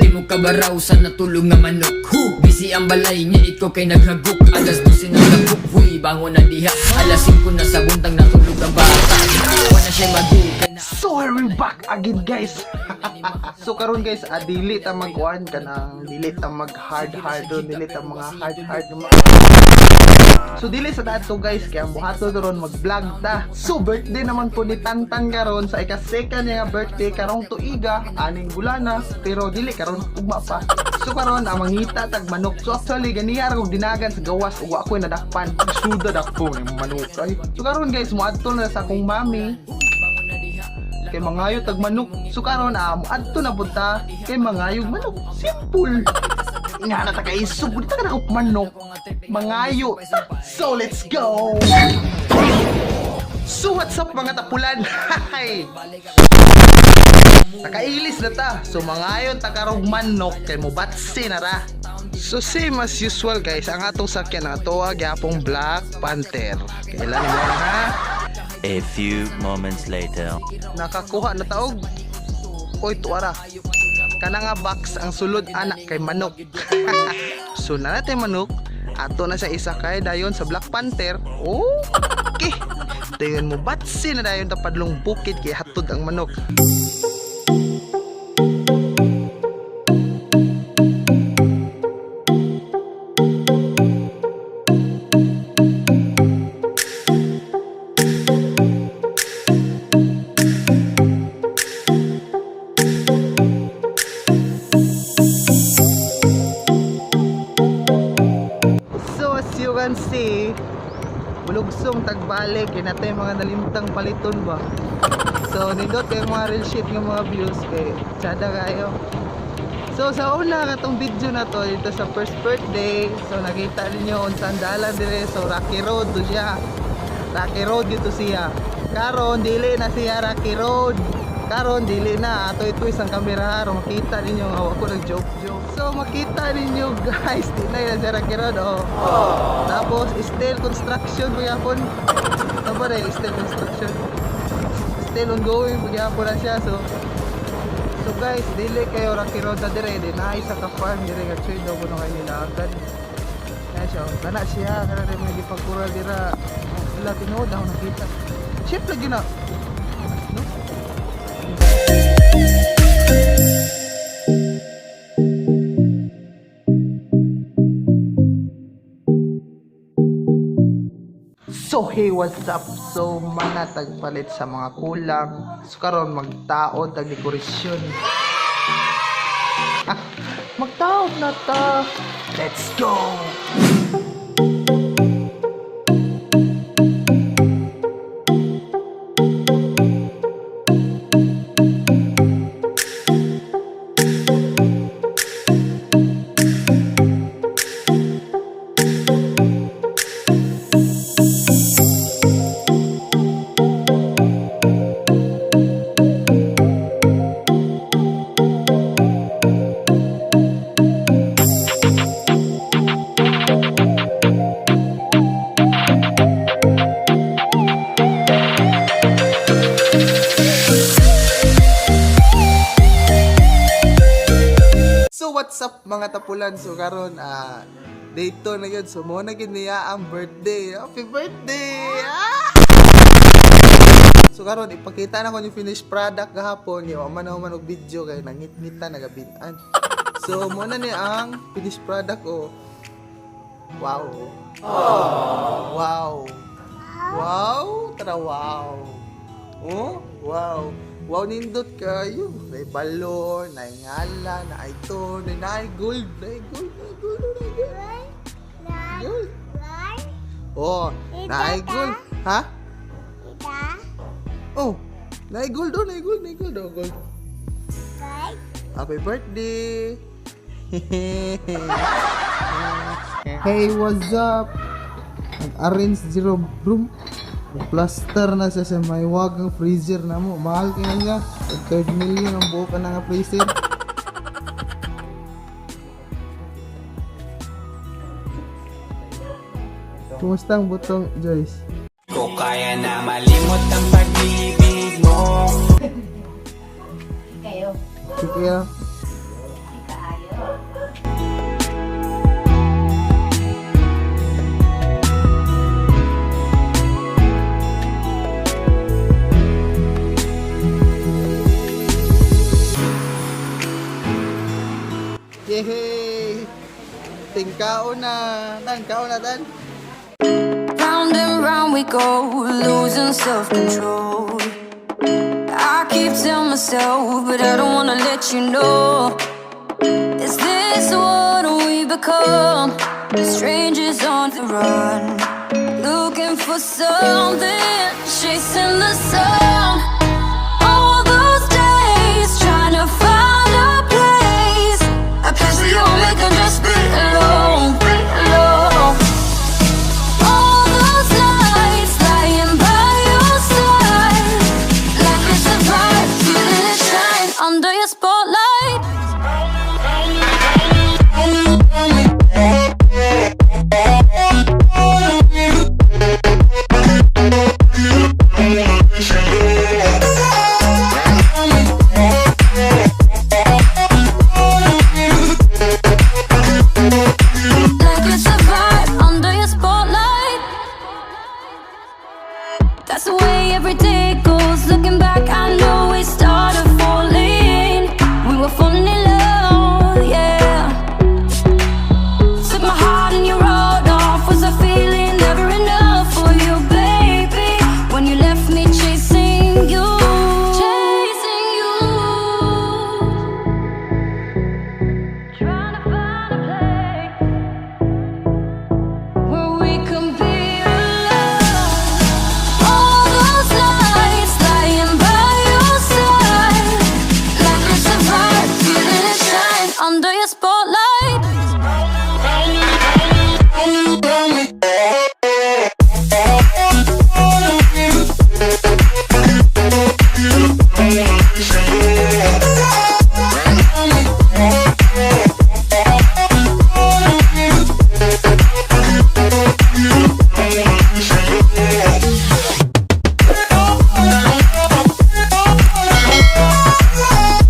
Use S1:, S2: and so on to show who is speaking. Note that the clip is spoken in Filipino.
S1: Di mo kabaraw sa natulog nga manok. Busy ang balay niya, ikaw kay naghagok. Alas 12 na lagok, huy, bangon na diha. Alas 5 na sa buntang natulog ang bata. Wala siya magukan na.
S2: So here we back again guys. So karon guys, dili ta magkuan kanang dili ta mag hard dili ta mga hard So dili sa dato guys, kaya ang buhato doron mag-vlog ta. So birthday naman po ni Tantan karon sa ika-second niya birthday karong tuiga, aning bulana, pero dili karon ugma pa. So karon ang mangita tag manok. So actually ganiya ra kog dinagan sa gawas ug ako nadakpan. Suda dakpo ni manok ay. So karon guys, moadto na sa akong mami kay mangayo tag manok. So karon adto na punta kay mangayog manok. Simple. Nga na ta kay isog dito ka na og manok. Mangayo. So let's go. So what's up mga tapulan? Hi. Nakailis na ta. So mangayon ta karong manok kay mobatsi na ra. So same as usual guys, ang atong sakyan ang atoa gyapong Black Panther. Kailan mo ha?
S3: A few moments later.
S2: Nakakuha na taog. Oy tuara. Kana nga box ang sulod anak kay manok. So na natin manok. Ato na sa isa kay dayon sa Black Panther. Oh, okay. Dayon mo batsi na dayon tapadlong bukid kay hatod ang manok. Si bulugsong tagbalik kinatay mga nalimtang paliton ba. So nindot kay mga real shit ng mga views kay tsada kayo. So sa una katong video na to dito sa first birthday, so nakita ninyo unsang dalan dire. So Rocky Road do siya. Rocky Road dito siya. Karon dili na siya Rocky Road. Karon dili na ato ito isang kamera ro makita ninyo nga ako nag joke. So makita ninyo guys, dinay na siya Rocky Road oh. Tapos still construction magyapon. Tama rin, still construction. Still ongoing magyapon na siya. So guys, dili kayo Rocky Road na dire, di na isa ka farm dire nga trade daw kuno kay nila agad. Kaya siya, kana siya, kana rin may gipagkural dira. Wala tinuod ako nakita. Chip lagi na. No? So hey, what's up? So mga tagpalit sa mga kulang. So karon magtaod tag dekorasyon. Magtaod na ta. Let's go. What's up mga tapulan? So karon dito na yun. So mo na niya ang birthday. Happy birthday! So karon ipakita na ko yung finished product gahapon. Yung man og video kay nangit-ngita nagabitan. So mo na niya ang finished product oh. Wow. Wow. Wow, tara wow. Oh, wow. Wow, nindot kayo. May balon, na ngala, na ito, na gold, gold. Oh, na gold. Ha? Oh, na gold oh, gold. Happy birthday. Hey, what's up? Nag-arrange zero room. Plaster na siya sa may wagang freezer na mo. Mahal kaya niya. 3 million ang buo ka na nga freezer. Kumusta ang butong, Joyce?
S4: Ko kaya na malimot ang pag-ibig mo.
S5: Kayo.
S2: Sige ah. Yehey! Tingkao na. Kaon na, tan.
S5: Round and round we go, losing self-control. I keep telling myself, but I don't wanna let you know. Is this what we become? Strangers on the run, looking for something, chasing the sun. All those days, trying to find a place, a place where you make them just be alone, be alone. All those nights lying by your side, like it's a vibe, feeling it shine under your spotlight. Like it's a vibe under your spotlight. That's the way every day goes. Looking back, I know we started falling. We were falling in love, yeah. Took my heart and you rode off. Was I feeling never enough for you, baby? When you left me chasing you, chasing you. Trying to find a place where we can be alone. All those nights lying by your side, like it's a vibe, feeling it shine under your spotlight.